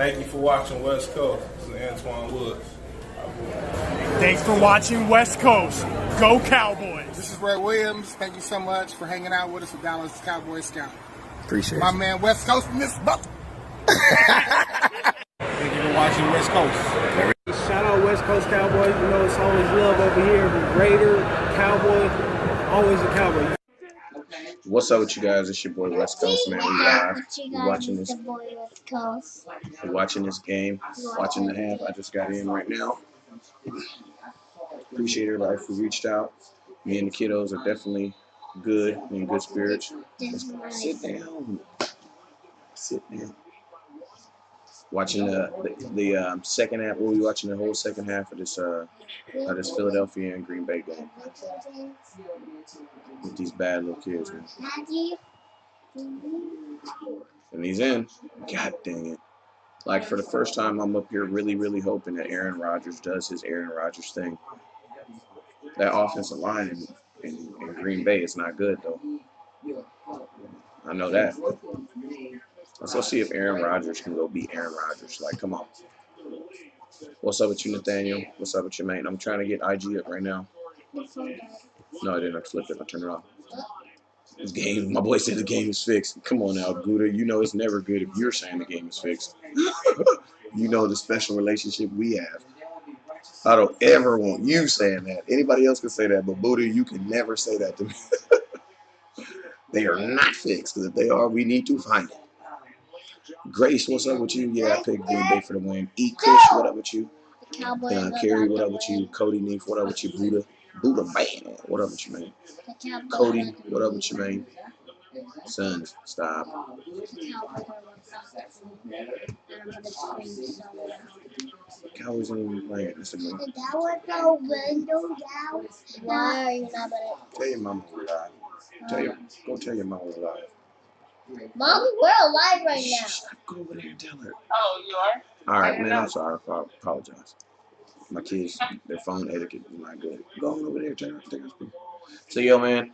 Thank you for watching West Coast. This is Antoine Woods. Thanks for watching West Coast. Go Cowboys. This is Ray Williams. Thank you so much for hanging out with us with Dallas Cowboy Scout. Appreciate My you. man West Coast in this buck. Thank you for watching West Coast. Shout out West Coast Cowboys. You know it's always love over here. Raider, Cowboy, always a Cowboy. What's up with you guys? It's your boy West Coast, man. We live. We're watching this. We're watching this game. Watching the half. I just got in right now. Appreciate everybody who reached out. Me and the kiddos are definitely good, in good spirits. Sit down. Sit down. Watching the second half. We'll be watching the whole second half of this Philadelphia and Green Bay game with these bad little kids, man. And he's in. God dang it. Like, for the first time, I'm up here really, really hoping that Aaron Rodgers does his Aaron Rodgers thing. That offensive line in Green Bay is not good, though. I know that. Let's go see if Aaron Rodgers can go beat Aaron Rodgers. Like, come on. What's up with you, Nathaniel? What's up with you, mate? I'm trying to get IG up right now. No, I didn't. I flipped it. I turned it off. This game, my boy said the game is fixed. Come on now, Gouda. You know it's never good if you're saying the game is fixed. You know the special relationship we have. I don't ever want you saying that. Anybody else can say that, but Buddha, you can never say that to me. They are not fixed, because if they are, we need to find it. Grace, what's up with you? Yeah, I picked Green Bay for the win. Eat Kush, what up with you? Carrie, what up with you? Cody Neef, what up with you? Buddha man, what up with you, man? Cody, what up with you, man? Sons, stop. Cowboys ain't even playing. This is Why are you not better? Tell your mama we're live. Go tell your mama we're live. Mom, we're alive right now. Shh, go over there and tell her. Oh, you are? All right, man, I'm sorry. I apologize. My kids, their phone etiquette is not good. Go on over there, tell her. So, yo, man,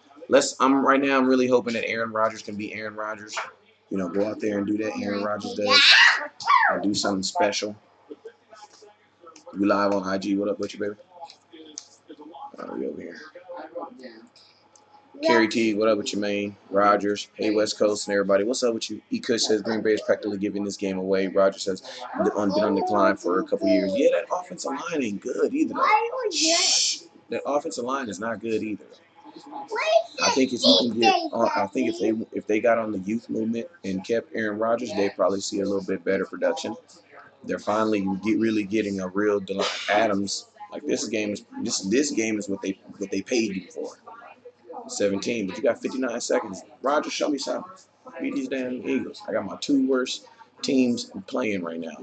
I'm really hoping that Aaron Rodgers can be Aaron Rodgers. You know, go out there and do that Aaron Rodgers does. And do something special. You live on IG. What up with you, baby? We over here. Kerry T, what up with you, man? Rogers, hey, West Coast and everybody. What's up with you? E. Kush says Green Bay is practically giving this game away. Rogers says been on decline for a couple years. Yeah, that offensive line ain't good either. Shh. That offensive line is not good either. I think if you can if they got on the youth movement and kept Aaron Rodgers, they'd probably see a little bit better production. They're finally really getting a real Adams. Like this game is what they paid you for. 17, but you got 59 seconds. Roger, show me something. Beat these damn Eagles. I got my two worst teams playing right now.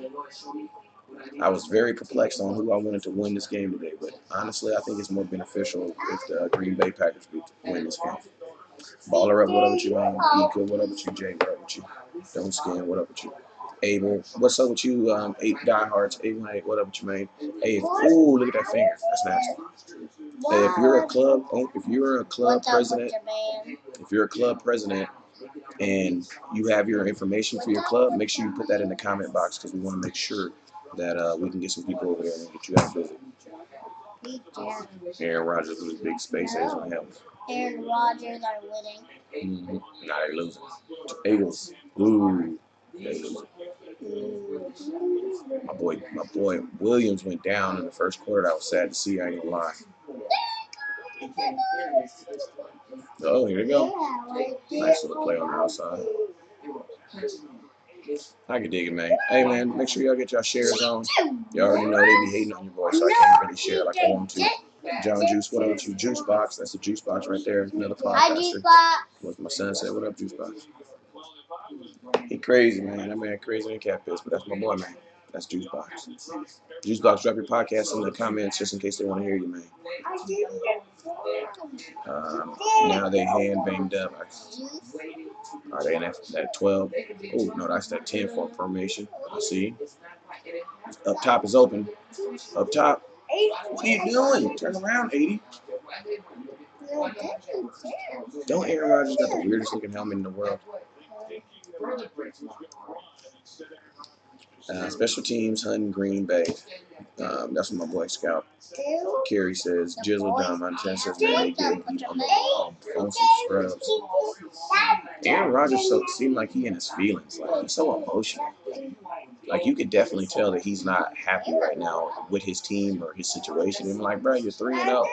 I was very perplexed on who I wanted to win this game today, but honestly, I think it's more beneficial if the Green Bay Packers win this game. Baller up, what up with you, man? Eka, what up with you? Jay, what up with you? Don't Skin, what up with you? Abel, what's up with you? 8 diehards, 818, what up with you, man? Hey, ooh, look at that finger. That's nasty. Hey, if you're a club president and you have your information for your club, make sure you put that in the comment box because we want to make sure that we can get some people over there and get you out of visit. Aaron Rodgers with his big space age on him. Aaron Rodgers are winning. Mm-hmm. Nah, they're losing. Eagles. Ooh, they losing. My boy Williams went down in the first quarter. That was sad to see. I ain't gonna lie. Oh, here we go. Nice little play on the outside. I can dig it, man. Hey, man, make sure y'all get y'all shares on. You already know they be hating on your boy, so I can't really share like I want to. John Juice, what up with you? Juice Box, that's the Juice Box right there. Another podcaster. What my son said, what up, Juice Box? He crazy, man. That man crazy and cat piss, but that's my boy, man. That's Juice Box. Juice Box, drop your podcast in the comments just in case they want to hear you, man. Now they hand banged up. Are they in that 12? Oh, no, that's that 10 for formation. I see. Up top is open. Up top. What are you doing? Turn around, 80. Don't Aaron Rodgers got the weirdest looking helmet in the world? Special teams, hunting Green Bay. That's what my boy Scout Kerry says. Jizzle Dom Montana says, man, they getting beat on some scrubs. Aaron Rodgers seemed like he in his feelings. Like, he's so emotional. Like, you could definitely tell that he's not happy right now with his team or his situation. And I'm like, bro, you're 3-0.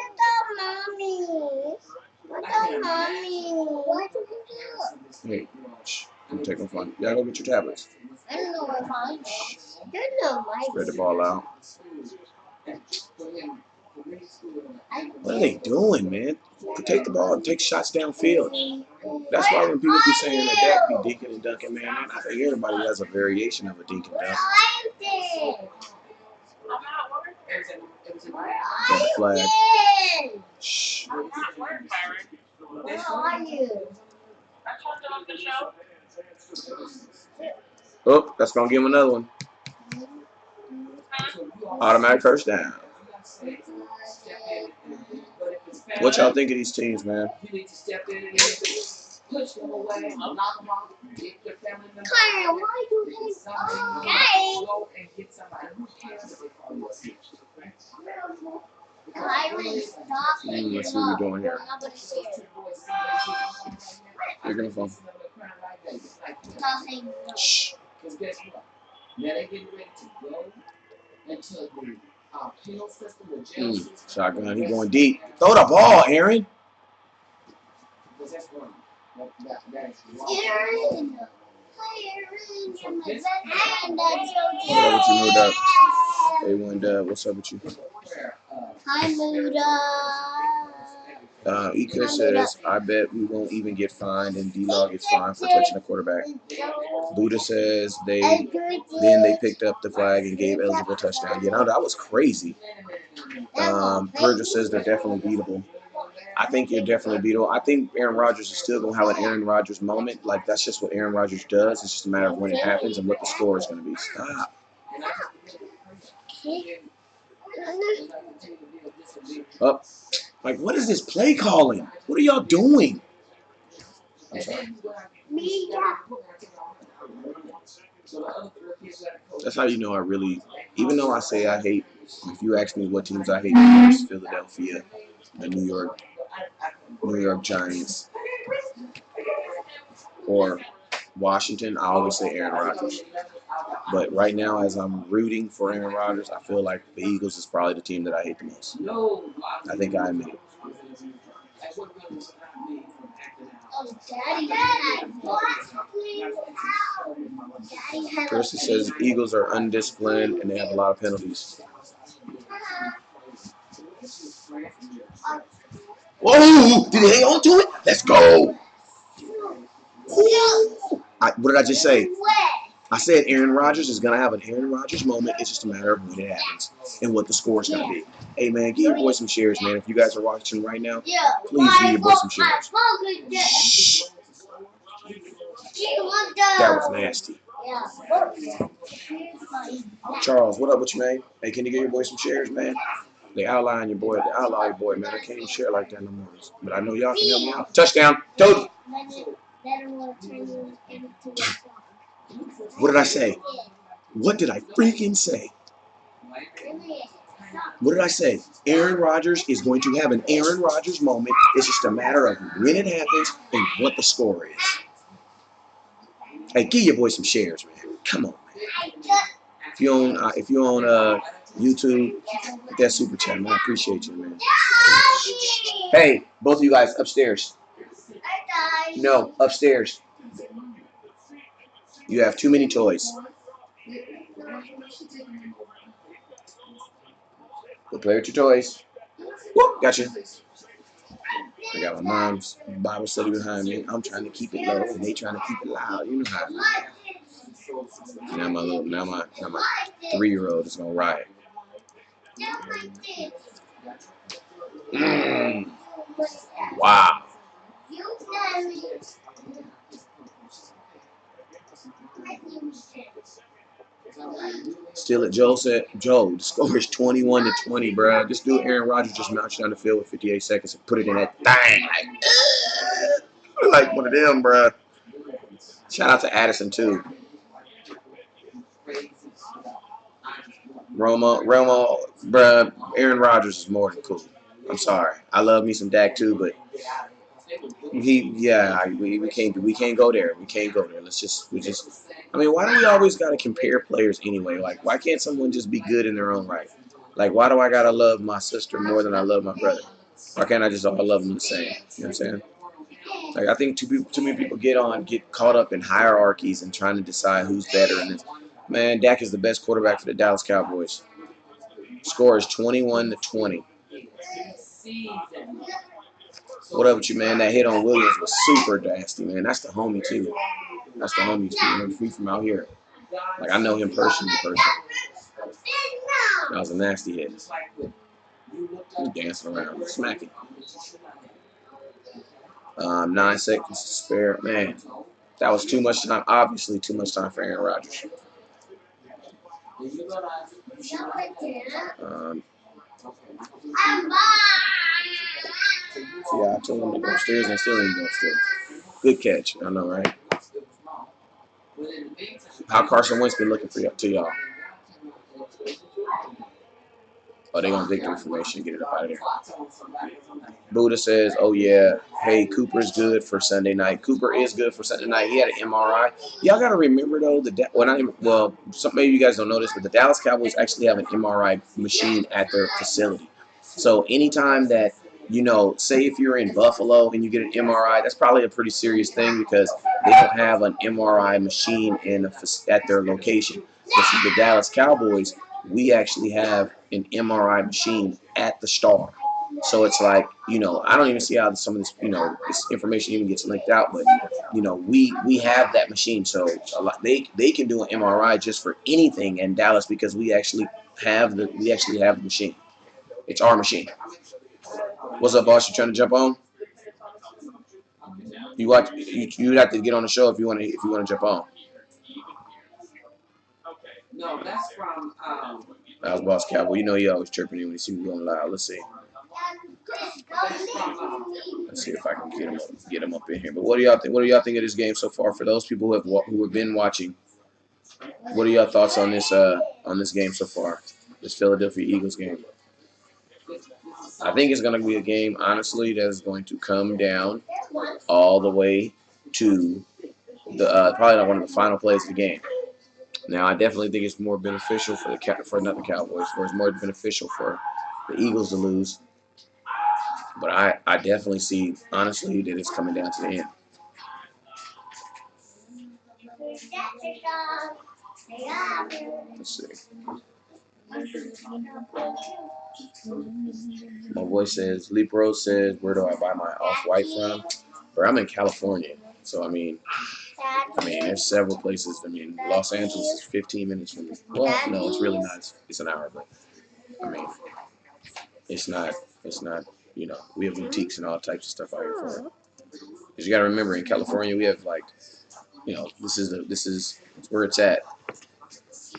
Hey, shh, I'm taking fun. Y'all go get your tablets. I don't know where mine is. There's no light. Spread the ball out. What are they doing, man? Take the ball and take shots downfield. That's why when people be saying that Dak be dinking and dunking, man, I think everybody has a variation of a dink and dunk. Got a flag. Shh. Where are you? Oh, that's going to give him another one. Automatic first down. What y'all think of these teams, man? Kyle, why do you hate Let's see what we're doing here. You're going to phone. Shh. Shotgun, he going deep. Throw the ball, Aaron. What you moved up? A1 what's up with you? Hi, Muda. Eka says, I bet we won't even get fined and D-Law gets fined for touching the quarterback. Buddha says then they picked up the flag and gave eligible touchdown. You know, that was crazy. Virgil says they're definitely beatable. I think you're definitely beatable. I think Aaron Rodgers is still going to have an Aaron Rodgers moment. Like, that's just what Aaron Rodgers does. It's just a matter of when it happens and what the score is going to be. Stop. Up. Like, what is this play calling? What are y'all doing? I'm sorry. That's how you know I really, even though I say I hate, if you ask me what teams I hate the most, Philadelphia, the New York Giants, or Washington, I always say Aaron Rodgers. But right now, as I'm rooting for Aaron Rodgers, I feel like the Eagles is probably the team that I hate the most. I think I admit it. Percy says Eagles are undisciplined and they have a lot of penalties. Whoa! Did they hang on to it? Let's go! What did I just say? I said Aaron Rodgers is going to have an Aaron Rodgers moment. It's just a matter of when it happens and what the score is going to be. Hey, man, give your boy some shares, man. If you guys are watching right now, please give your boy some shares. Shh. That was nasty. Charles, what up with you, man? Hey, can you give your boy some shares, man? They outlaw your boy, man. I can't even share like that no more. But I know y'all can help me out. Touchdown. Told you. What did I say? What did I freaking say? What did I say? Aaron Rodgers is going to have an Aaron Rodgers moment. It's just a matter of when it happens and what the score is. Hey, give your boy some shares, man. Come on, man. If you on YouTube, hit that super chat, man. I appreciate you, man. Hey, both of you guys upstairs. No, upstairs. You have too many toys. Go play with your toys. Whoop, gotcha. I got my mom's Bible study behind me. I'm trying to keep it low, and they trying to keep it loud. You know how it is. Now my 3-year-old is gonna riot. Wow. Still at Joe said, Joe, the score is 21-20, bro. This dude Aaron Rodgers just marched down the field with 58 seconds and put it in that thing. Like one of them, bro. Shout out to Addison too. Romo, bruh, Aaron Rodgers is more than cool. I'm sorry. I love me some Dak too, but we can't go there. We can't go there. I mean, why do we always gotta compare players anyway? Like, why can't someone just be good in their own right? Like, why do I gotta love my sister more than I love my brother? Why can't I just all love them the same? You know what I'm saying? Like, I think too many people get caught up in hierarchies and trying to decide who's better. And this, man, Dak is the best quarterback for the Dallas Cowboys. Score is 21-20. What up with you, man? That hit on Williams was super nasty, man. That's the homie too. That's the homie too. He's from out here. Like, I know him personally. That was a nasty hit. He's dancing around, smacking. 9 seconds to spare. Man, that was too much time. Obviously, too much time for Aaron Rodgers. I told him to go upstairs and still didn't go upstairs. Good catch. I know, right? How Carson Wentz been looking for y'all? Oh, they on victory formation. Get it up out of there. Buddha says, oh, yeah. Hey, Cooper's good for Sunday night. Cooper is good for Sunday night. He had an MRI. Y'all got to remember, though, maybe you guys don't know this, but the Dallas Cowboys actually have an MRI machine at their facility. So anytime that, say if you're in Buffalo and you get an MRI, that's probably a pretty serious thing because they don't have an MRI machine at their location. But for the Dallas Cowboys, we actually have an MRI machine at the Star. So it's like, I don't even see how some of this, this information even gets linked out, but, we have that machine. So they can do an MRI just for anything in Dallas because we actually have the machine. It's our machine. What's up, boss? You trying to jump on? You'd have to get on the show if you want to jump on. No, that's from. That was Boss Cowboy. He always chirping you when he sees me going loud. Let's see. Let's see if I can get him up in here. But what do y'all think? What do y'all think of this game so far? For those people who have been watching, what are y'all thoughts on this game so far? This Philadelphia Eagles game. I think it's going to be a game, honestly, that is going to come down all the way to the probably not one of the final plays of the game. Now, I definitely think it's more beneficial for not the Cowboys, or it's more beneficial for the Eagles to lose. But I definitely see, honestly, that it's coming down to the end. Let's see. My boy says, Leap Rose says, where do I buy my off-white from? Bro, I'm in California. So, I mean, there's several places. I mean, Los Angeles is 15 minutes from me. Well, no, it's really not. It's an hour, but, I mean, it's not, we have boutiques and all types of stuff out here for it. Because you got to remember, in California, we have, like, this is where it's at.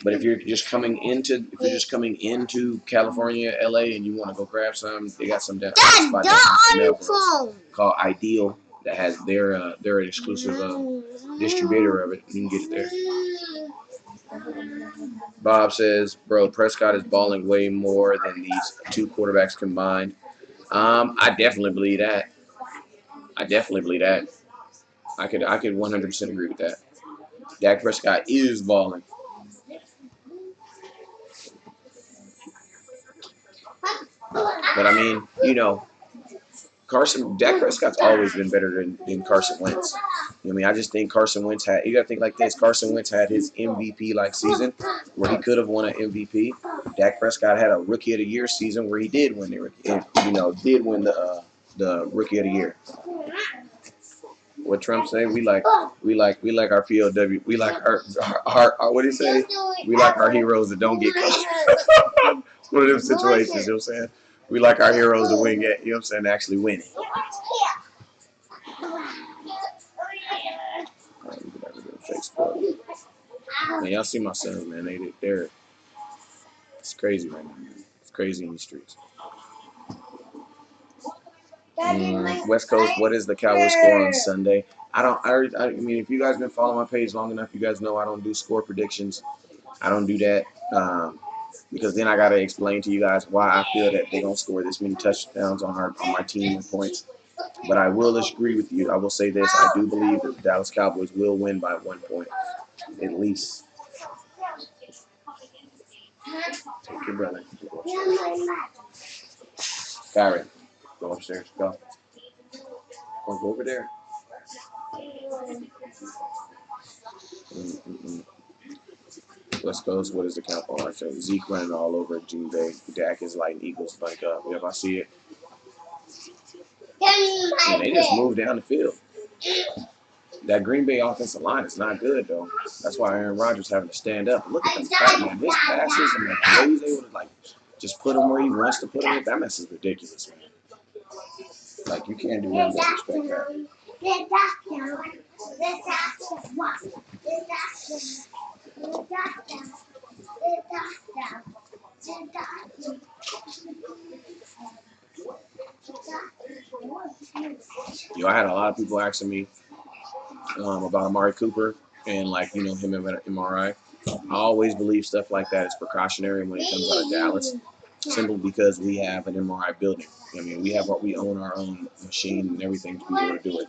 But if you're just coming into California, LA, and you want to go grab some, they got some spot called Ideal that has their exclusive distributor of it. You can get it there. Bob says, bro, Prescott is balling way more than these two quarterbacks combined. I definitely believe that. I could 100% agree with that. Dak Prescott is balling. But I mean, Dak Prescott's always been better than Carson Wentz. I just think Carson Wentz you got to think like this. Carson Wentz had his MVP-like season where he could have won an MVP. Dak Prescott had a Rookie of the Year season where he did win the Rookie of the Year. What Trump say? We like our POW. We like our what did he say? We like our heroes that don't get caught. It's one of them situations, you know what I'm saying? We like our heroes to win it, you know what I'm saying, to actually win it. Facebook. Man, y'all see my sons, man. They're it's crazy right now, man. It's crazy in the streets. West Coast, what is the Cowboys score on Sunday? I mean, if you guys been following my page long enough, you guys know I don't do score predictions. I don't do that. because then I got to explain to you guys why I feel that they're gonna score this many touchdowns on my team and points. But I will agree with you. I will say this: I do believe that the Dallas Cowboys will win by 1 point at least. Take your brother. Barry, go upstairs. Go. Go over there. Mm-mm-mm. West Coast, what is the count? Oh, I said Zeke running all over Green Bay. Dak is lighting Eagles back up. Yep, I see it. And they just moved down the field. That Green Bay offensive line is not good, though. That's why Aaron Rodgers having to stand up. Look at man. His passes and the way he's able to, like, just put him where he wants to put him. That mess is ridiculous, man. Like, you can't do nothing but respect that. I had a lot of people asking me about Amari Cooper and, like, him having an MRI. I always believe stuff like that is precautionary when it comes out of Dallas, simply because we have an MRI building. I mean, we own our own machine and everything to be able to do it.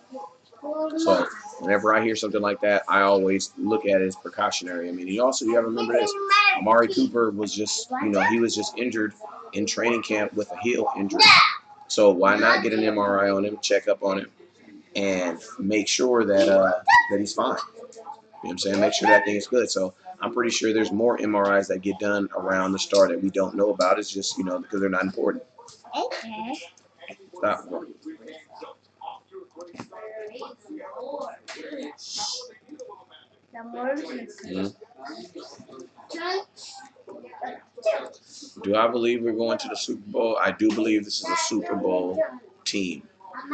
So whenever I hear something like that, I always look at it as precautionary. I mean, you got to remember this: Amari Cooper was just, he was just injured in training camp with a heel injury. So why not get an MRI on him, check up on him, and make sure that he's fine. You know what I'm saying? Make sure that thing is good. So I'm pretty sure there's more MRIs that get done around the start that we don't know about. It's just, because they're not important. Okay. Stop. Mm-hmm. Do I believe we're going to the Super Bowl? I do believe this is a Super Bowl team.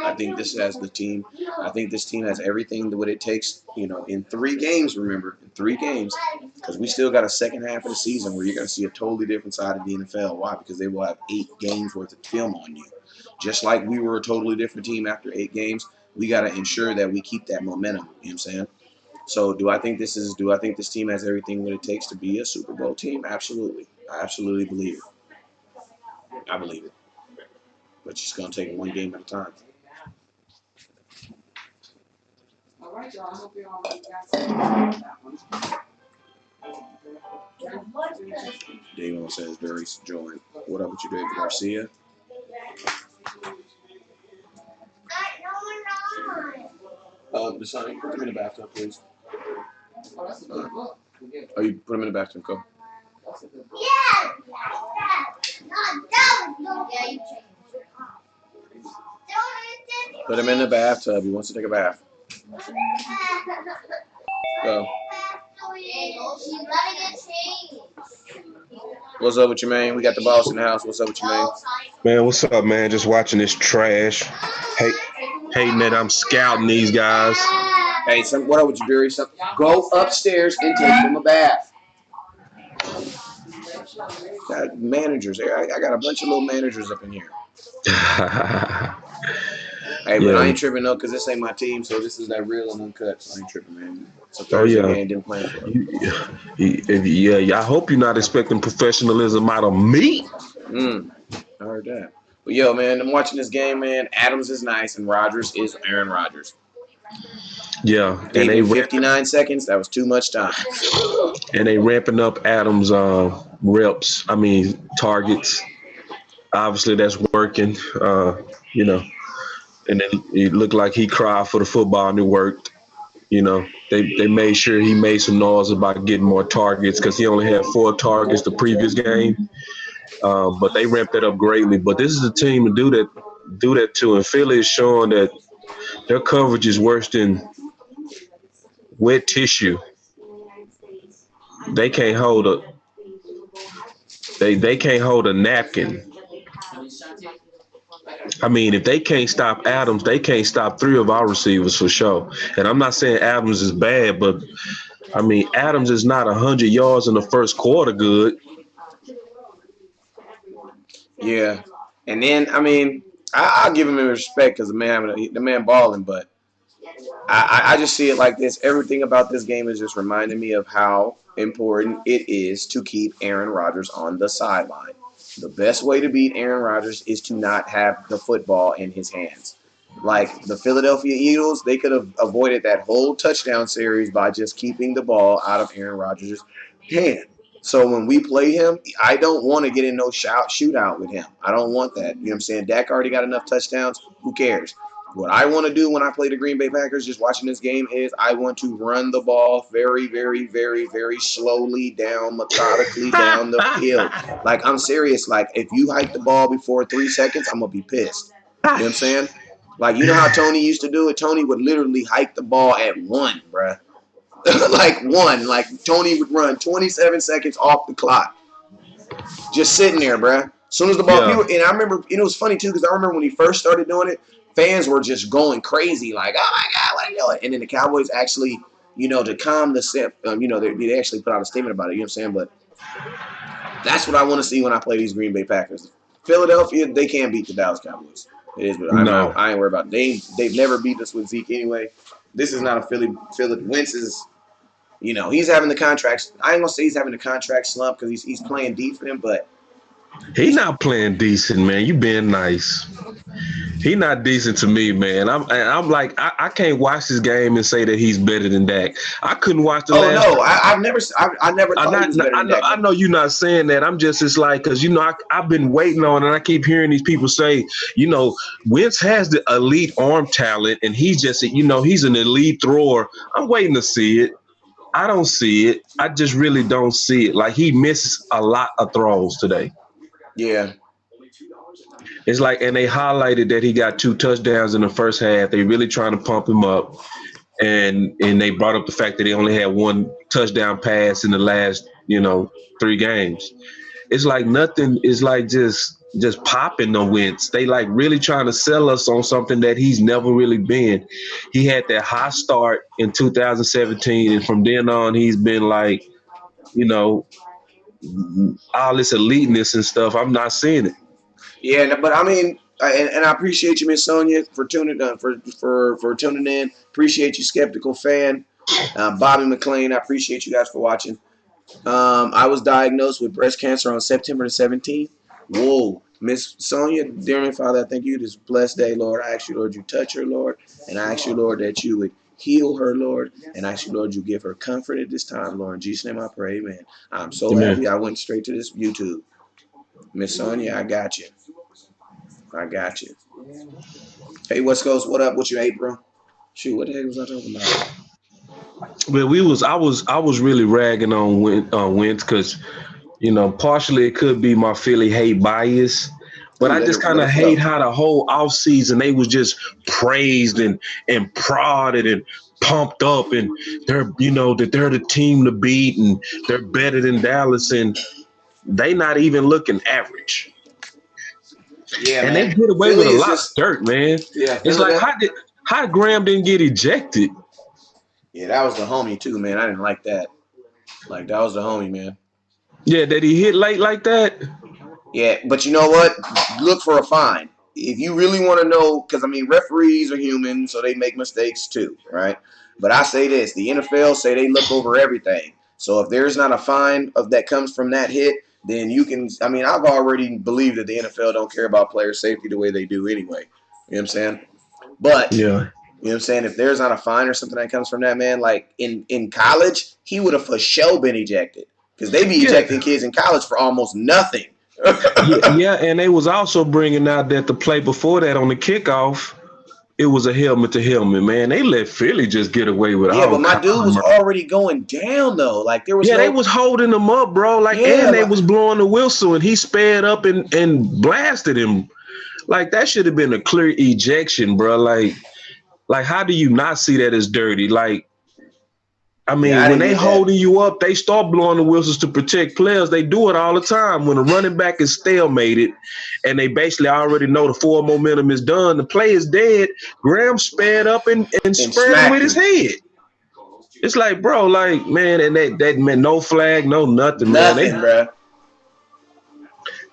I think this has the team. I think this team has everything what it takes, in 3 games, remember, in 3 games, because we still got a second half of the season where you're going to see a totally different side of the NFL. Why? Because they will have 8 games worth of film on you. Just like we were a totally different team after 8 games, we got to ensure that we keep that momentum. You know what I'm saying? So do I think this team has everything what it takes to be a Super Bowl team? Absolutely. I absolutely believe it. I believe it. But it's just going to take 1 game at a time. All right, y'all. I hope you all got that one. Davon says Barry's joined. What up with you, David Garcia? Desani, put them in the bathtub, please. Oh, you put them in the bathtub, go. Yeah. Put him in the bathtub. He wants to take a bath. Go. What's up with you, man? We got the boss in the house. What's up with you, man? Man, what's up, man? Just watching this trash. Hating that I'm scouting these guys. Hey, what up with you, Barry? Go upstairs and take them a bath. Got managers. I got a bunch of little managers up in here. Hey, but I ain't tripping though, because this ain't my team, so this is that real and uncut. So I ain't tripping, man. It's a Thursday game, didn't plan for it. Yeah, I hope you're not expecting professionalism out of me. I heard that. But yo, man, I'm watching this game, man. Adams is nice, and Rodgers is Aaron Rodgers. Yeah, Gave him 59 seconds. That was too much time. And they ramping up Adams' targets. Obviously, that's working. And then it looked like he cried for the football, and it worked. They made sure he made some noise about getting more targets because he only had 4 targets the previous game. But they ramped that up greatly. But this is a team to do that to, and Philly is showing that their coverage is worse than wet tissue. They can't hold they can't hold a napkin. I mean, if they can't stop Adams, they can't stop 3 of our receivers for sure. And I'm not saying Adams is bad, but I mean, Adams is not 100 yards in the first quarter good. Yeah. And then, I mean, I'll give him respect because the man balling, but I just see it like this. Everything about this game is just reminding me of how important it is to keep Aaron Rodgers on the sideline. The best way to beat Aaron Rodgers is to not have the football in his hands. Like the Philadelphia Eagles, they could have avoided that whole touchdown series by just keeping the ball out of Aaron Rodgers' hand. So when we play him, I don't want to get in no shootout with him. I don't want that. You know what I'm saying? Dak already got enough touchdowns. Who cares? What I want to do when I play the Green Bay Packers, just watching this game, is I want to run the ball very, very, very, very slowly down, methodically down the field. Like, I'm serious. Like, if you hike the ball before 3 seconds, I'm going to be pissed. You know what I'm saying? Like, you know how Tony used to do it? Tony would literally hike the ball at 1, bruh. Like 1. Like, Tony would run 27 seconds off the clock. Just sitting there, bruh. As soon as the ball, Yeah. and I remember, it was funny too, because I remember when he first started doing it, fans were just going crazy, like, "Oh my God, what are you doing?" And then the Cowboys actually, to calm the set, they actually put out a statement about it. You know what I'm saying? But that's what I want to see when I play these Green Bay Packers. Philadelphia, they can't beat the Dallas Cowboys. It is, but No. I ain't worried about it. They've never beat us with Zeke anyway. This is not a Philly. Wentz is, he's having the contracts. I ain't gonna say he's having the contract slump because he's playing decent, but He not playing decent, man. You being nice. He not decent to me, man. I'm like, I can't watch this game and say that he's better than Dak. I couldn't watch the last. Oh no, I never thought he was better than Dak. I know you're not saying that. I'm just, it's like, because I've been waiting on, and I keep hearing these people say, Wentz has the elite arm talent, and he's just, he's an elite thrower. I'm waiting to see it. I don't see it. I just really don't see it. Like, he misses a lot of throws today. Yeah. It's like, and they highlighted that he got 2 touchdowns in the first half. They really trying to pump him up. And they brought up the fact that he only had 1 touchdown pass in the last, 3 games. It's like nothing is like just popping the Wentz. They like really trying to sell us on something that he's never really been. He had that high start in 2017, and from then on he's been like, all this eliteness and stuff. I'm not seeing it. Yeah, but I mean, and I appreciate you, Miss Sonia, for tuning for tuning in. Appreciate you, skeptical fan. Bobby McLean, I appreciate you guys for watching. I was diagnosed with breast cancer on September the 17th. Whoa, Miss Sonia, dear Heavenly Father, I thank you this blessed day, Lord. I ask you, Lord, you touch her, Lord, and I ask you, Lord, that you would heal her, Lord, and I ask you, Lord, you give her comfort at this time, Lord. In Jesus' name I pray, amen. I'm so happy I went straight to this YouTube. Miss Sonia, I got you. Hey, West Coast, what up? What you ate, bro? Shoot, what the heck was I talking about? Well, I was really ragging on Wentz because, partially it could be my Philly hate bias, but I just kind of hate how the whole offseason they was just praised and prodded and pumped up, and they're that they're the team to beat and they're better than Dallas, and they not even looking average. Yeah, and man. they get away Philly with a lot of dirt, man. Yeah, it's like how Graham didn't get ejected. Yeah, that was the homie too, man. I didn't like that. Like, that was the homie, man. Yeah, that he hit late like that. Yeah, but you know what? Look for a fine. If you really want to know, because, I mean, referees are human, so they make mistakes too, right? But I say this. The NFL say they look over everything. So if there's not a fine that comes from that hit, then you can – I mean, I've already believed that the NFL don't care about player safety the way they do anyway. You know what I'm saying? But, you know what I'm saying, if there's not a fine or something that comes from that, man, like in college, he would have for sure been ejected. Because they be ejecting kids in college for almost nothing. Yeah, and they was also bringing out that the play before that on the kickoff, it was a helmet to helmet, man. They let Philly just get away with but my dude was already going down though. Like there was they was holding him up, bro. Like and they was blowing the whistle, and he sped up and blasted him. Like that should have been a clear ejection, bro. Like how do you not see that as dirty? Like, I mean, when they holding you up, they start blowing the whistles to protect players. They do it all the time. When a running back is stalemated and they basically already know the forward momentum is done, the play is dead, Graham sped up and spurred him with his head. It's like, bro, like, man, and that meant no flag, no nothing, man. Nothing, bro.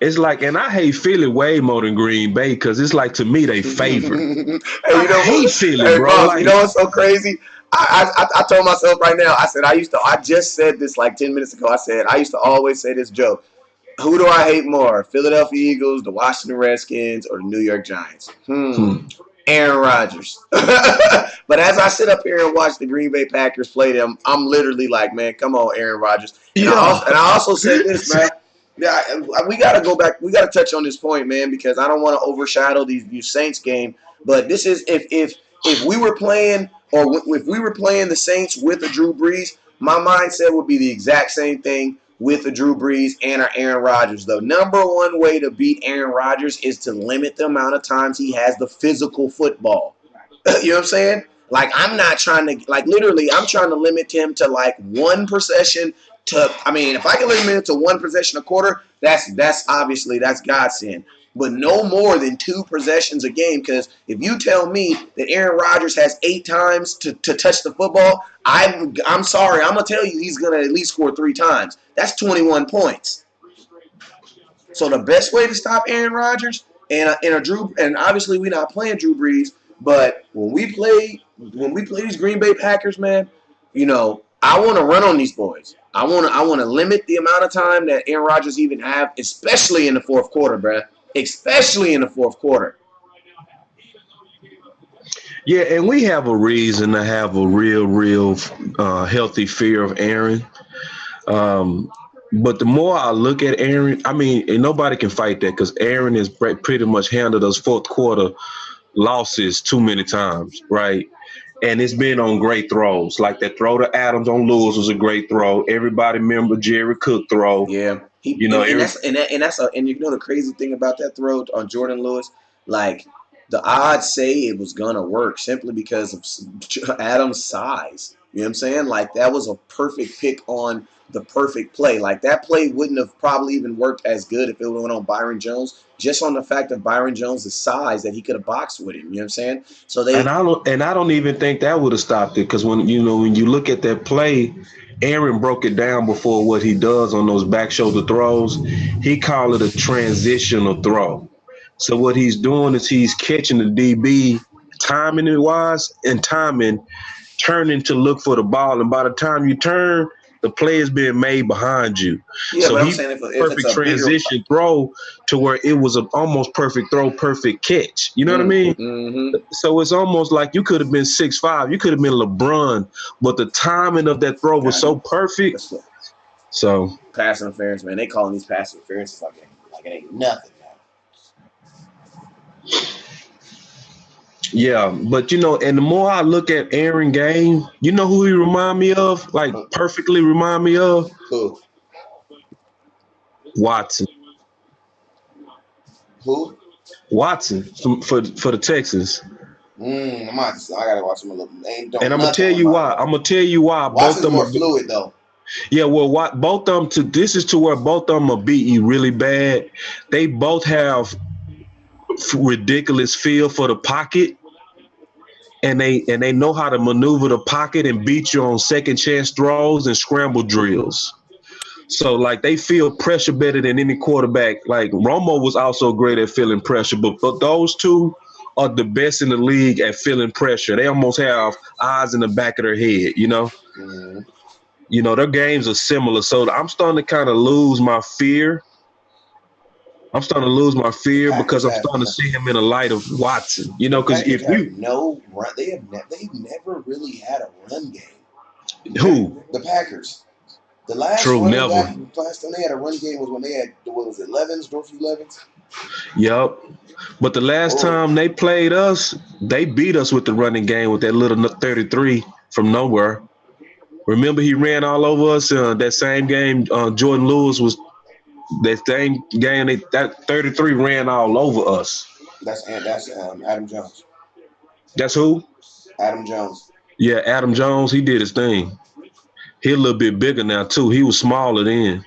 It's like, and I hate Philly way more than Green Bay because it's like, to me, they favorite. Hey, I you know hate what? Philly, Hey, bro. boss, you Like, know what's so crazy? I told myself right now. I said I just said this like 10 minutes ago. I said I used to always say this joke. Who do I hate more? Philadelphia Eagles, the Washington Redskins, or the New York Giants? Aaron Rodgers. But as I sit up here and watch the Green Bay Packers play them, I'm literally like, man, come on, Aaron Rodgers. And yeah. I also said this, man. Yeah, we got to go back. We got to touch on this point, man, because I don't want to overshadow these Saints game. But this is if we were playing if we were playing the Saints with a Drew Brees, my mindset would be the exact same thing with the Drew Brees and our Aaron Rodgers. The number one way to beat Aaron Rodgers is to limit the amount of times he has the physical football. You know what I'm saying? Like, I'm not trying to, like, literally, I'm trying to limit him to, like, one possession if I can limit him to one possession a quarter, that's obviously, that's godsend. But no more than 2 possessions a game, because if you tell me that Aaron Rodgers has 8 times to touch the football, I'm sorry, I'm going to tell you he's going to at least score 3 times. That's 21 points. So the best way to stop Aaron Rodgers and obviously we're not playing Drew Brees, but when we play these Green Bay Packers, man, I want to run on these boys. I want to limit the amount of time that Aaron Rodgers even have, especially in the fourth quarter, bruh. Especially in the fourth quarter. Yeah, and we have a reason to have a real healthy fear of Aaron. But the more I look at Aaron, and nobody can fight that because Aaron has pretty much handled those fourth quarter losses too many times, right? And it's been on great throws. Like that throw to Adams on Lewis was a great throw. Everybody remember Jerry Cook throw. Yeah, and the crazy thing about that throw on Jordan Lewis, like the odds say it was gonna work simply because of Adams' size. You know what I'm saying? Like that was a perfect pick on the perfect play. Like that play wouldn't have probably even worked as good if it went on Byron Jones, just on the fact of Byron Jones' size that he could have boxed with him. You know what I'm saying? So and I don't even think that would have stopped it because when you look at that play, Aaron broke it down before what he does on those back shoulder throws. He called it a transitional throw. So what he's doing is he's catching the DB timing it wise and turning to look for the ball. And by the time you turn, the play is being made behind you. Yeah, so but I'm he saying if perfect it's a transition throw to where it was an almost perfect throw, perfect catch. You know what I mean? Mm-hmm. So it's almost like you could have been 6'5", you could have been LeBron, but the timing of that throw was so perfect. So pass interference, man. They calling these pass interferences like it ain't nothing. yeah, but and the more I look at Aaron game, you know who he remind me of? Like perfectly remind me of? Who? Watson. Who? Watson for the Texans. I gotta watch him a little. And I'm gonna tell you why. Watson's more fluid though. Yeah, well, both of them this is to where both of them will beat you really bad. They both have ridiculous feel for the pocket. And they know how to maneuver the pocket and beat you on second chance throws and scramble drills. So, like, they feel pressure better than any quarterback. Like, Romo was also great at feeling pressure, but those two are the best in the league at feeling pressure. They almost have eyes in the back of their head, Mm-hmm. Their games are similar. So I'm starting to kind of lose my fear. Because I'm starting to see him in the light of Watson. Because if they've never really had a run game. Who? The Packers. The last True, time they had a run game was when they had, what was it, Dorothy Levens? Yep. But the last time they played us, they beat us with the running game with that little 33 from nowhere. Remember he ran all over us? That same game, Jordan Lewis was that same game. That 33 ran all over us. That's Adam Jones. That's who? Adam Jones. Yeah, Adam Jones. He did his thing. He a little bit bigger now too. He was smaller then.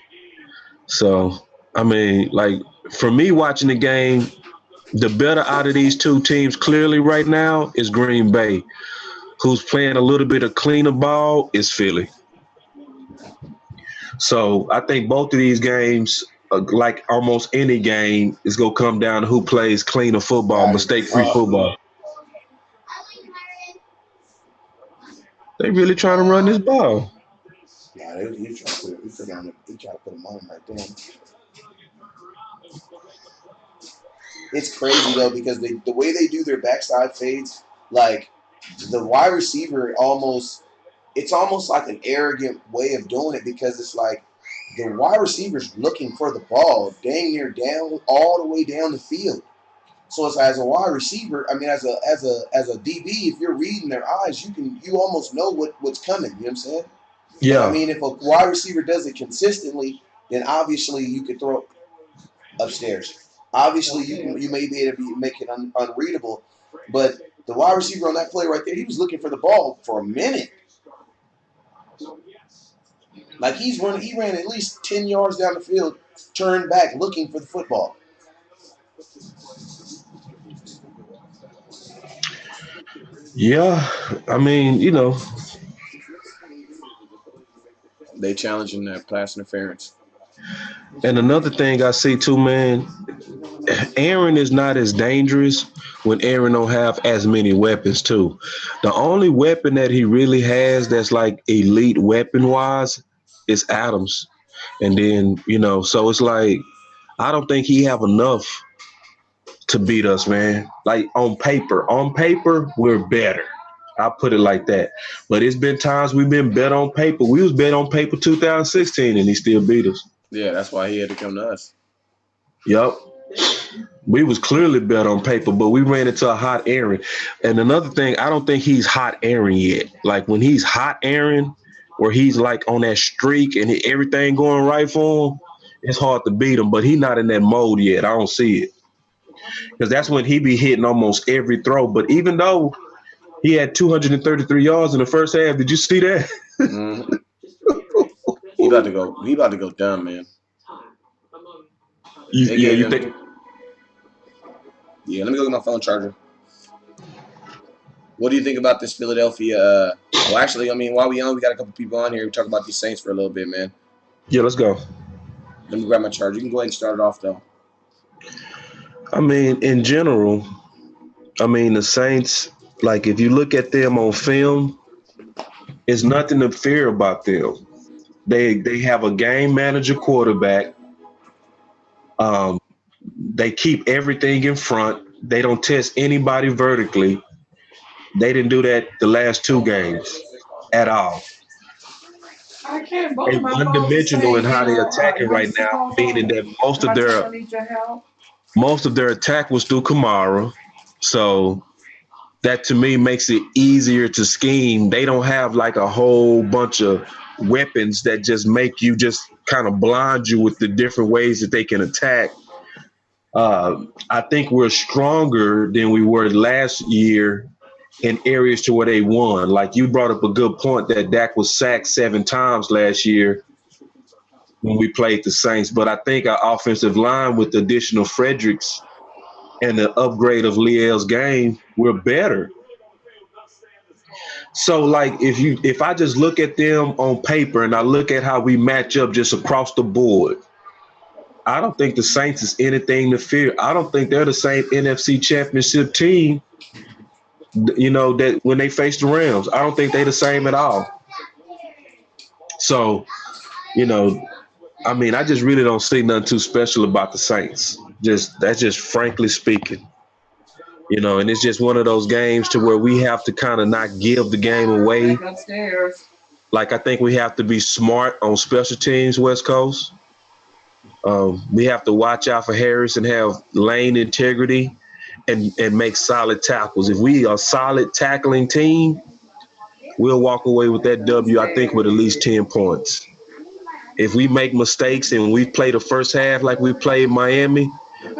So for me watching the game, the better out of these two teams clearly right now is Green Bay. Who's playing a little bit of cleaner ball is Philly. So I think both of these games like almost any game, it's gonna come down to who plays cleaner football, Right. mistake-free football. They really trying to run this ball. Nah, he trying to put him on right there. It's crazy though because the way they do their backside fades, like the wide receiver it's almost like an arrogant way of doing it because it's like the wide receiver's looking for the ball dang near down all the way down the field. So it's as a wide receiver, I mean as a DB, if you're reading their eyes, you almost know what's coming, you know what I'm saying? And I Yeah, mean if a wide receiver does it consistently, then obviously you could throw upstairs. Obviously, you may be able to make it unreadable, but the wide receiver on that play right there, he was looking for the ball for a minute. Like he ran at least 10 yards down the field, turned back looking for the football. yeah. I mean, They challenging that pass interference. and another thing I see too, man, Aaron is not as dangerous when Aaron don't have as many weapons too. The only weapon that he really has that's like elite weapon wise is Adams. And then, so it's like I don't think he have enough to beat us, man. Like on paper. On paper, we're better. I'll put it like that. But it's been times we've been bet on paper. We was bet on paper 2016 and he still beat us. Yeah, that's why he had to come to us. Yep. We was clearly bet on paper, but we ran into a hot Aaron. And another thing, I don't think he's hot Aaron yet. Like when he's hot Aaron, where he's like on that streak and everything going right for him, it's hard to beat him. But he's not in that mode yet. I don't see it. Because that's when he be hitting almost every throw. But even though he had 233 yards in the first half, did you see that? Mm-hmm. He about to go dumb, man. You think? Yeah, let me go get my phone charger. What do you think about this Philadelphia? Well, actually, I mean, while we got a couple people on here. We talk about these Saints for a little bit, man. Yeah, let's go. Let me grab my charger. You can go ahead and start it off, though. I mean, in general, the Saints, like if you look at them on film, it's nothing to fear about them. They have a game manager quarterback. They keep everything in front. They don't test anybody vertically. They didn't do that the last two games at all. They one-dimensional in how they're attacking right now, meaning that most of their attack was through Kamara. So that to me makes it easier to scheme. They don't have like a whole bunch of weapons that just make you just kind of blind you with the different ways that they can attack. I think we're stronger than we were last year in areas to where they won. Like you brought up a good point that Dak was sacked 7 times last year when we played the Saints. But I think our offensive line with the additional Fredericks and the upgrade of Liel's game, we're better. So like if I just look at them on paper and I look at how we match up just across the board, I don't think the Saints is anything to fear. I don't think they're the same NFC Championship team, that when they face the Rams. I don't think they're the same at all. So, I just really don't see nothing too special about the Saints. That's just frankly speaking. And it's just one of those games to where we have to kind of not give the game away. Like I think we have to be smart on special teams, West Coast. We have to watch out for Harris and have lane integrity and make solid tackles. If we are a solid tackling team, we'll walk away with that W, I think, with at least 10 points. If we make mistakes and we play the first half like we played Miami,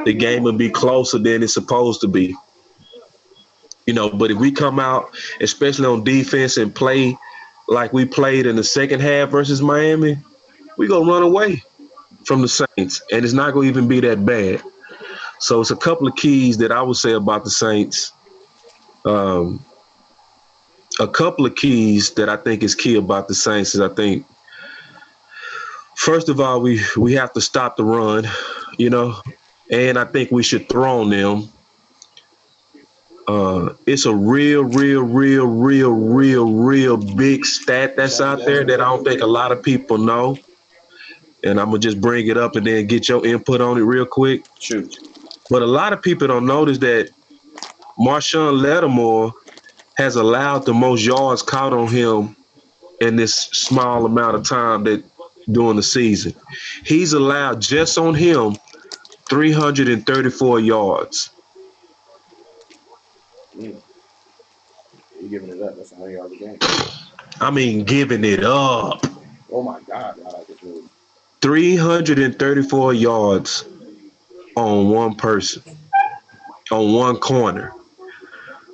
the game will be closer than it's supposed to be. But if we come out, especially on defense, and play like we played in the second half versus Miami, we're going to run away from the Saints, and it's not going to even be that bad. So it's a couple of keys that I would say about the Saints. A couple of keys that I think is key about the Saints is I think First of all, we have to stop the run, you know, and I think we should throw on them. It's a real big stat that's out there that I don't think a lot of people know. And I'm gonna just bring it up and then get your input on it real quick. Shoot. But a lot of people don't notice that Marshawn Lattimore has allowed the most yards caught on him in this small amount of time that during the season. He's allowed just on him 334 yards. Mm. You're giving it up. That's 100 yards a game. I mean, giving it up. Oh my God, I like this movie. 334 yards on one person, on one corner.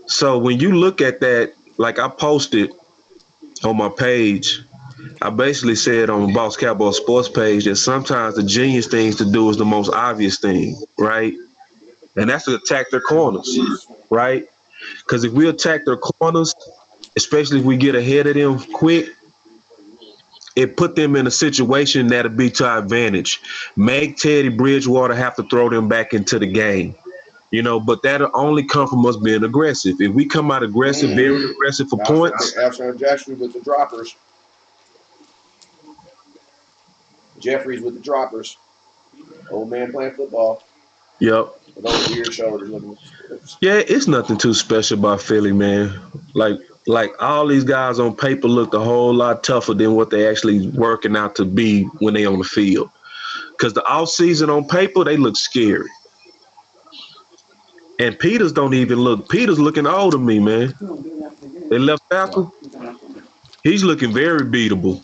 So when you look at that, like I posted on my page, I basically said on Boss Cowboy Sports page that sometimes the genius things to do is the most obvious thing, right? And that's to attack their corners, right? Because if we attack their corners, especially if we get ahead of them quick, it put them in a situation that'll be to our advantage. Make Teddy Bridgewater have to throw them back into the game. You know, but that'll only come from us being aggressive. If we come out aggressive, very aggressive for points. Alshon Jeffrey with the droppers. Jeffries with the droppers. Old man playing football. Yep. With those weird shoulders. Yeah, it's nothing too special about Philly, man. Like all these guys on paper look a whole lot tougher than what they actually working out to be when they on the field. Because the off season on paper, they look scary. And Peters don't even look. Peters looking old to me, man. They left tackle. He's looking very beatable.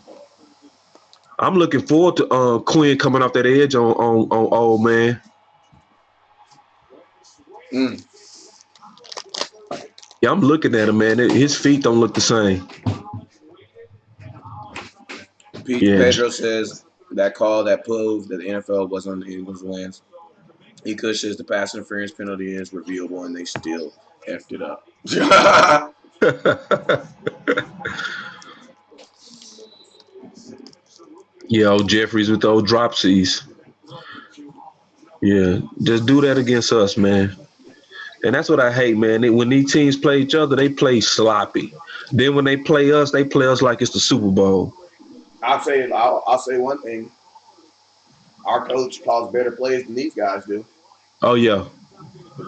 I'm looking forward to Quinn coming off that edge on old man. Mm. Yeah, I'm looking at him, man. His feet don't look the same. Pedro says that call that proved that the NFL was on the Eagles' wins. He says the pass interference penalty is reviewable, and they still effed it up. Yeah, old Jeffries with those dropsies. Yeah, just do that against us, man. And that's what I hate, man. When these teams play each other, they play sloppy. Then when they play us like it's the Super Bowl. I'll say one thing. Our coach calls better plays than these guys do. Oh yeah.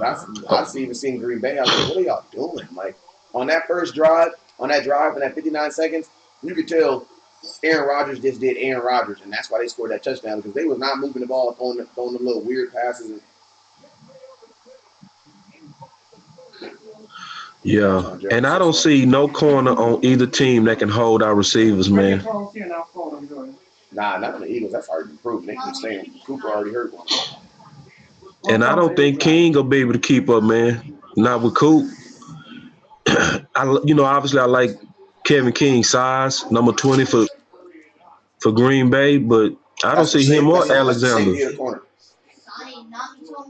I've even seen Green Bay. I was like, what are y'all doing? Like on that first drive, in that 59 seconds, you could tell Aaron Rodgers just did Aaron Rodgers, and that's why they scored that touchdown because they was not moving the ball, throwing them little weird passes. Yeah, and I don't see no corner on either team that can hold our receivers, man. Nah, not on the Eagles. That's already been proven. They can stay. Cooper already hurt one. And I don't think King will be able to keep up, man. Not with Coop. Obviously I like Kevin King's size, number 20 for Green Bay, but I don't see him or Alexander.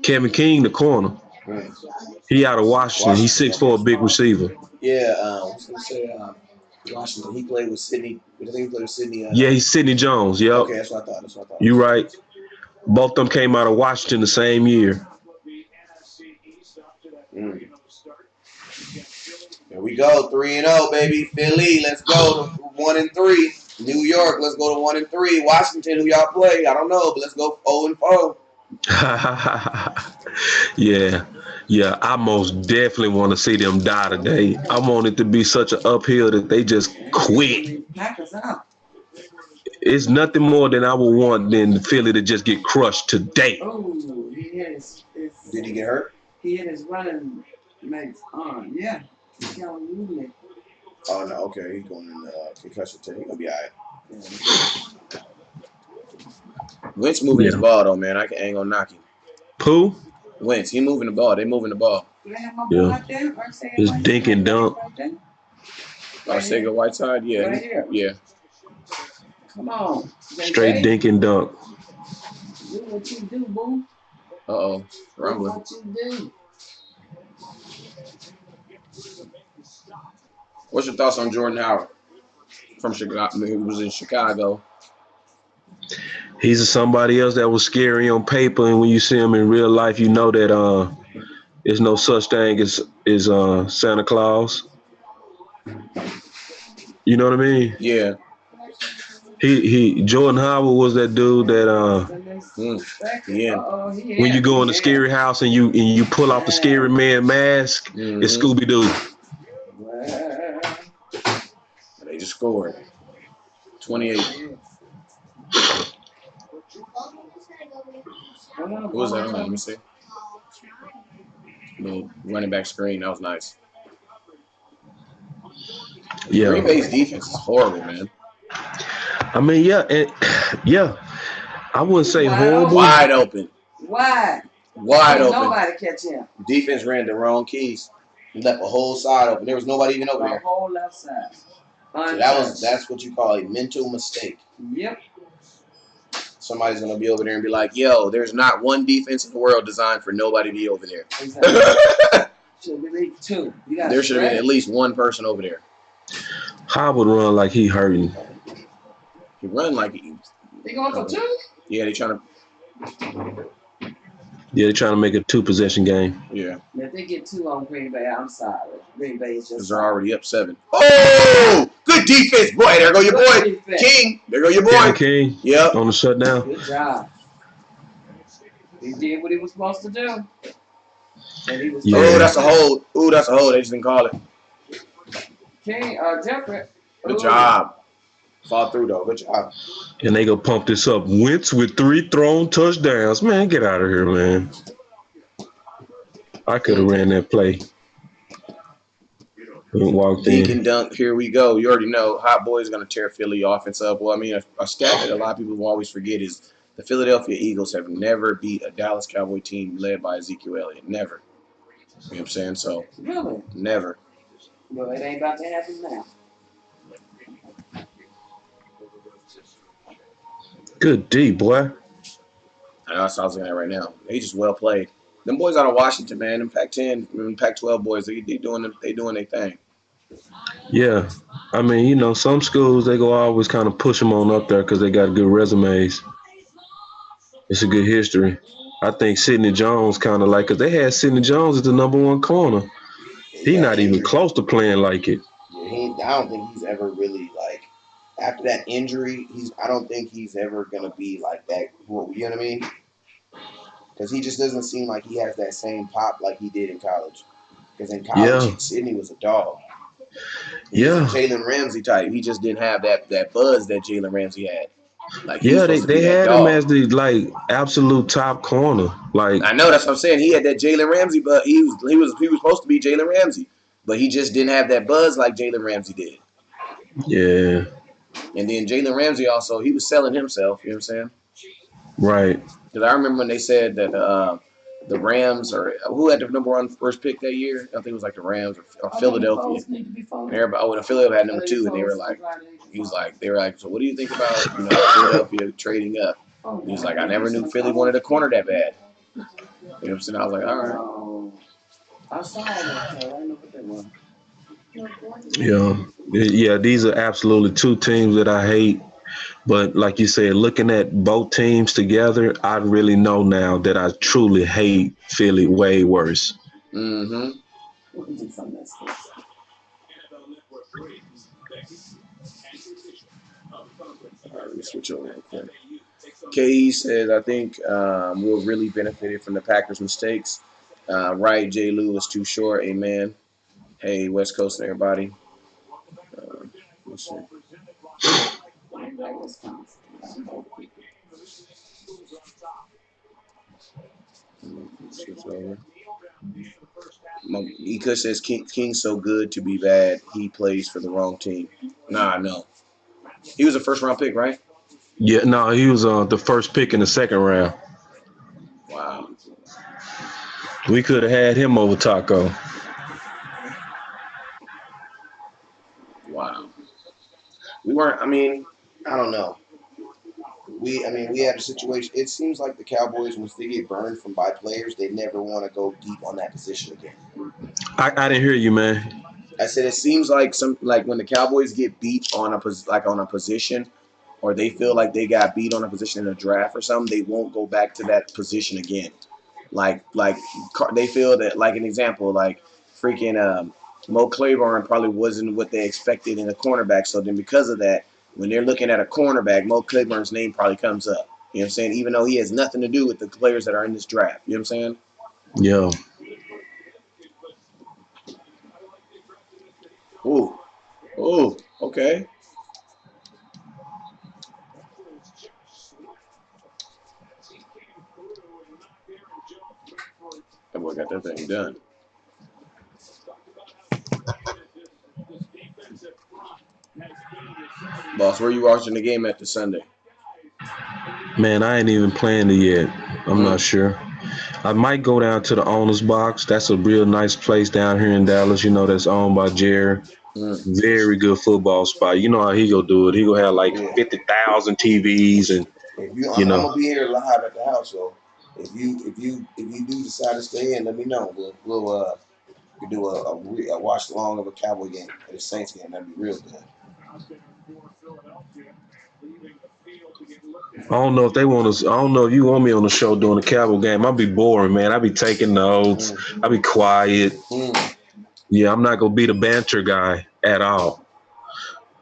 Kevin King, the corner. He out of Washington. He's 6'4", big receiver. Yeah, I was gonna say Washington. He played with Sidney. I think he played with Sidney. Yeah, he's Sidney Jones. Yep. Okay, that's what I thought. You right. Both of them came out of Washington the same year. Here we go, 3-0, baby. Philly, let's go to 1-3. New York, let's go to 1-3. Washington, who y'all play? I don't know, but let's go 0-4. Yeah. I most definitely want to see them die today. I want it to be such an uphill that they just quit. It's nothing more than I would want than Philly to just get crushed today. Oh, he hit his Did he get hurt? He hit his running mate's arm. Yeah. Oh no, okay. He's going in concussion too. He's gonna be all right. Wentz moving his ball though, man. I ain't gonna knock him. Who? Wentz. He moving the ball. They moving the ball. Yeah. It's dink and dunk. Arcega Whiteside, yeah. Right yeah. Come on. Straight dink and dunk. Do what you do, boo. Uh-oh. Rumbling. What you do. What's your thoughts on Jordan Howard from Chicago? He was in Chicago. He's somebody else that was scary on paper, and when you see him in real life, you know that there's no such thing as Santa Claus. You know what I mean? Yeah. He Jordan Howard was that dude that Yeah. when you go in the scary house and you pull off the scary man mask, it's Scooby Doo. They just scored 28. What was that on? Let me see. Little running back screen. That was nice. Yeah. Green Bay's defense is horrible, man. I mean, yeah. I wouldn't say horrible. Wide open. Wide open. Nobody catch him. Defense ran the wrong keys. He left a whole side open. There was nobody even over there. The whole left side. So that's what you call a mental mistake. Yep. Somebody's gonna be over there and be like, "Yo, there's not one defense in the world designed for nobody to be over there." Exactly. Should be two. There should have been at least one person over there. How would run like he hurting? He run like he. They going for two? Yeah, they trying to. Yeah, they're trying to make a 2-possession game. Yeah. If they get two on Green Bay, I'm sorry. Green Bay is just. Because they're already up 7. Oh, good defense, boy. There go your boy, King. There go your boy, Yeah, King. Yep. On the shutdown. Good job. He did what he was supposed to do. And he was Oh, that's a hold. Ooh, that's a hold. They just didn't call it. King, Jeffrey. Good job. Fall through though. Good job. And they go pump this up. Wentz with 3 thrown touchdowns. Man, get out of here, man. I could have ran that play. Walked Dink in. and dunk. Here we go. You already know. Hot Boy's going to tear Philly offense up. Well, I mean, a stat that a lot of people will always forget is the Philadelphia Eagles have never beat a Dallas Cowboy team led by Ezekiel Elliott. Never. You know what I'm saying? So, Really? never. Well, it ain't about to happen now. Good D, boy. I know, that's what I was looking at right now. They just well played. Them boys out of Washington, man. Them Pac-10, them Pac-12 boys, they doing their thing. Yeah. I mean, you know, some schools, they go always kind of push them on up there because they got good resumes. It's a good history. I think Sidney Jones kind of like, because they had Sidney Jones as the number 1 corner. He's not even close to playing like it. Yeah, I don't think he's ever really like after that injury. I don't think he's ever gonna be like that. You know what I mean? Because he just doesn't seem like he has that same pop like he did in college. Because in college, Sidney was a dog. He was a Jalen Ramsey type. He just didn't have that buzz that Jalen Ramsey had. Like they had him as the like absolute top corner. Like I know that's what I'm saying. He had that Jalen Ramsey, but he was supposed to be Jalen Ramsey, but he just didn't have that buzz like Jalen Ramsey did. Yeah. And then Jalen Ramsey also, he was selling himself. You know what I'm saying? Right. Because I remember when they said that the Rams or who had the number 1 first pick that year? I think it was like the Rams or Philadelphia. And everybody, Philadelphia had number 2, and they were like, so what do you think about Philadelphia trading up? And he's like, I never knew Philly wanted a corner that bad. You know what I'm saying? I was like, all right. I saw that. I know what they were. Yeah, these are absolutely 2 teams that I hate. But like you said, looking at both teams together, I really know now that I truly hate Philly way worse. Mm-hmm. All right, let me switch over real quick. KE says, I think we'll really benefit from the Packers' mistakes. Right, J. Lou is too short. Amen. Hey, West Coast, everybody. Let's see. Switch over. Eka says King's so good to be bad. He plays for the wrong team. Nah, no. He was a first-round pick, right? Yeah, no, he was the first pick in the 2nd round. Wow. We could have had him over Taco. Wow. We weren't. I mean, I don't know. We had a situation. It seems like the Cowboys, once they get burned from by players, they never want to go deep on that position again. I didn't hear you, man. I said it seems like when the Cowboys get beat on a position, or they feel like they got beat on a position in a draft or something, they won't go back to that position again. Like they feel that, like an example, like freaking Mo Claiborne probably wasn't what they expected in a cornerback. So then because of that, when they're looking at a cornerback, Mo Claiborne's name probably comes up. You know what I'm saying? Even though he has nothing to do with the players that are in this draft. You know what I'm saying? Yeah. Ooh. Ooh. Okay. That boy got that thing done. Boss, where you watching the game at this Sunday? Man, I ain't even planned it yet. I'm not sure. I might go down to the owner's box. That's a real nice place down here in Dallas, that's owned by Jerry. Very good football spot. You know how he go do it. He go have like 50,000 TVs and I'm gonna be here live at the house, so if you do decide to stay in, let me know. We do a watch along of a Cowboy game at a Saints game. That'd be real good. I don't know if they want us. I don't know if you want me on the show during the Cowboy game. I'll be boring, man. I'll be taking notes. I'll be quiet. Yeah, I'm not gonna be the banter guy at all.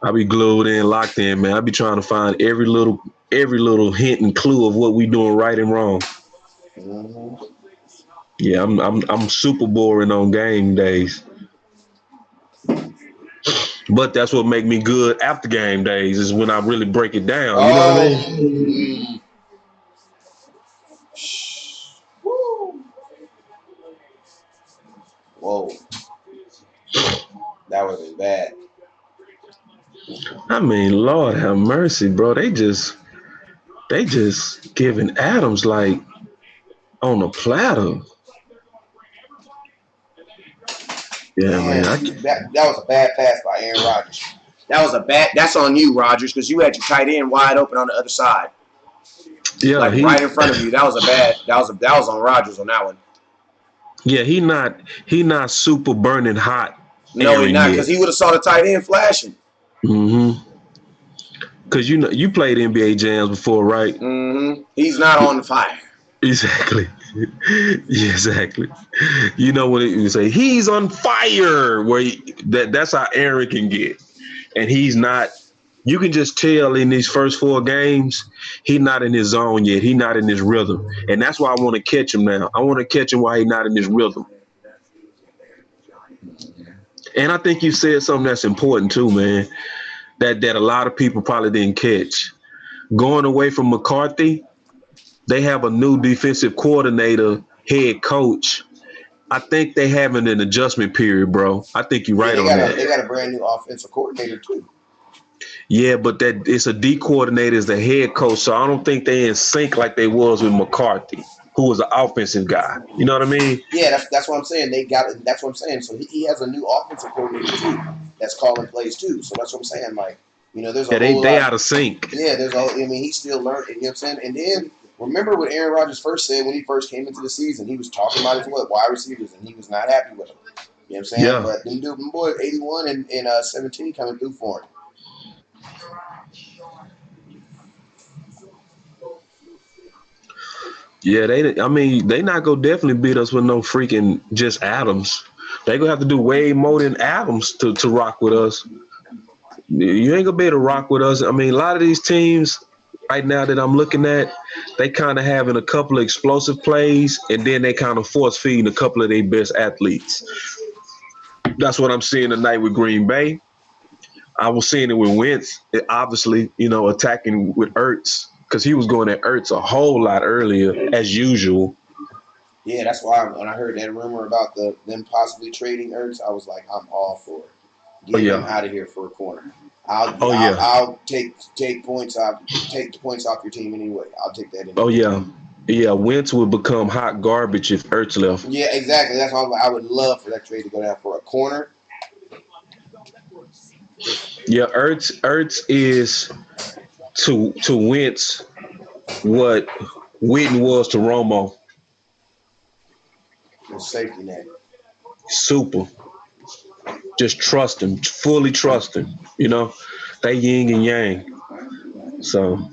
I'll be glued in, locked in, man. I'll be trying to find every little hint and clue of what we doing right and wrong. Yeah, I'm super boring on game days. But that's what make me good after game days is when I really break it down. You know what I mean? Whoa. That would have been bad. I mean, Lord have mercy, bro. They just giving Adams like on a platter. Yeah, man. That was a bad pass by Aaron Rodgers. That's on you, Rodgers, because you had your tight end wide open on the other side. Yeah, right in front of you. That was on Rodgers on that one. Yeah, he not super burning hot. No, he's not, because he would have saw the tight end flashing. Because you played NBA jams before, right? He's not on fire. Exactly. Exactly. You know when you say he's on fire, that's how Aaron can get, and he's not. You can just tell in these first 4 games, he's not in his zone yet. He's not in his rhythm, and that's why I want to catch him now. I want to catch him while he's not in his rhythm. And I think you said something that's important too, man. That a lot of people probably didn't catch. Going away from McCarthy, they have a new defensive coordinator, head coach. I think they having an adjustment period, bro. I think you're right on that. They got a brand new offensive coordinator too. Yeah, but that it's a D coordinator as the head coach, so I don't think they in sync like they was with McCarthy, who was an offensive guy. You know what I mean? Yeah, that's what I'm saying. That's what I'm saying. So he has a new offensive coordinator too, that's calling plays too. So that's what I'm saying. Like, there's a whole they lot. out of sync. Yeah, he's still learning. You know what I'm saying? And then remember what Aaron Rodgers first said when he first came into the season. He was talking about his wide receivers, and he was not happy with them. You know what I'm saying? Yeah. But them boys, 81 and 17 coming through for him. Yeah, they not gonna definitely beat us with no freaking just Adams. They gonna have to do way more than Adams to rock with us. You ain't gonna be able to rock with us. I mean, a lot of these teams right now that I'm looking at, they kind of having a couple of explosive plays, and then they kind of force feeding a couple of their best athletes. That's what I'm seeing tonight with Green Bay. I was seeing it with Wentz, obviously, attacking with Ertz, because he was going at Ertz a whole lot earlier, as usual. Yeah, that's why when I heard that rumor about them possibly trading Ertz, I was like, I'm all for it. Get him out of here for a corner. I'll take points off. Take the points off your team anyway. I'll take that. Anyway. Yeah. Wentz would become hot garbage if Ertz left. Yeah, exactly. That's why I would love for that trade to go down for a corner. Yeah, Ertz is to Wentz what Witten was to Romo. The safety net. Super. Just trust him. Fully trust him. They yin and yang. So,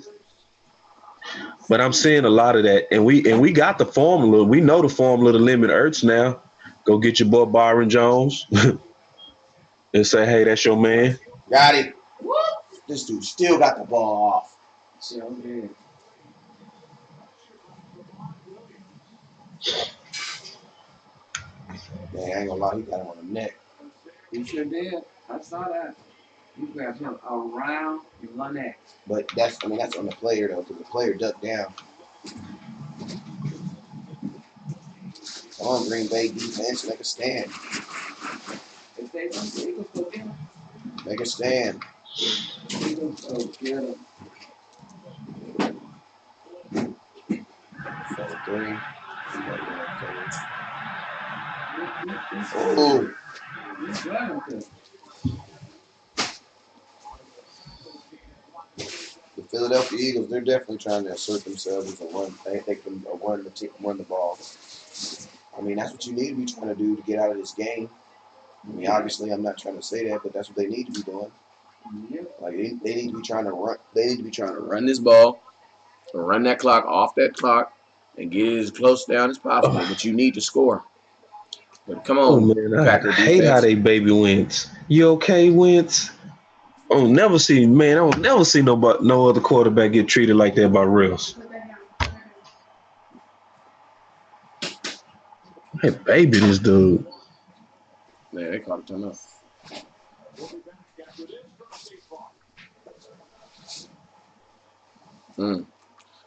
but I'm seeing a lot of that, and we got the formula. We know the formula to limit Ertz now. Go get your boy Byron Jones and say, hey, that's your man. Got him. This dude still got the ball off. So good. Man, I ain't gonna lie, he got him on the neck. He sure did. I saw that. He grabbed him around the neck. But that's on the player though, because the player ducked down. Come on, Green Bay defense, make a stand. If they don't, the Eagles go get him. Make a stand. Eagles go get him. 4-3. Oh. He's grabbing him. The Philadelphia Eagles, they're definitely trying to assert themselves as a run. They can run the ball. I mean, that's what you need to be trying to do to get out of this game. I mean, obviously, I'm not trying to say that, but that's what they need to be doing. Like they need to be trying to run. They need to be trying to run this ball, or run that clock off that clock, and get it as close down as possible. But you need to score. But come Oh on, man, I Packer hate how defense. they baby Wentz. You okay, Wentz? I don't never see no other quarterback get treated like that by refs. Hey, baby, this dude. Man, they caught a timeout.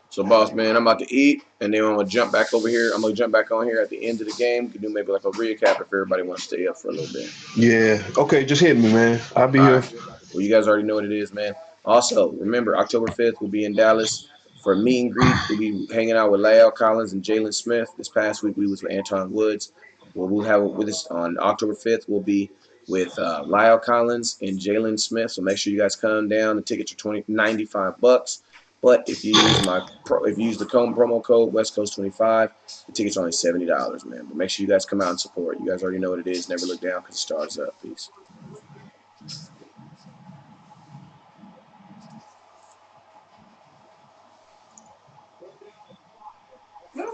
So, boss man, I'm about to eat, and then I'm gonna jump back over here. I'm gonna jump back on here at the end of the game. We can do maybe like a recap if everybody wants to stay up for a little bit. Yeah. Okay, just hit me, man. I'll be All here. right. Well, you guys already know what it is, man. Also, remember, October 5th, we'll be in Dallas for a meet and greet. We'll be hanging out with Lyle Collins and Jalen Smith. This past week, we was with Anton Woods. Well, we'll have with us on October 5th, we'll be with Lyle Collins and Jalen Smith. So make sure you guys come down. The tickets are $95. But if you use the promo code West Coast 25, the tickets are only $70, man. But make sure you guys come out and support. You guys already know what it is. Never look down because the stars up. Peace.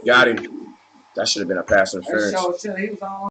Got him. That should have been a pass interference. He was on.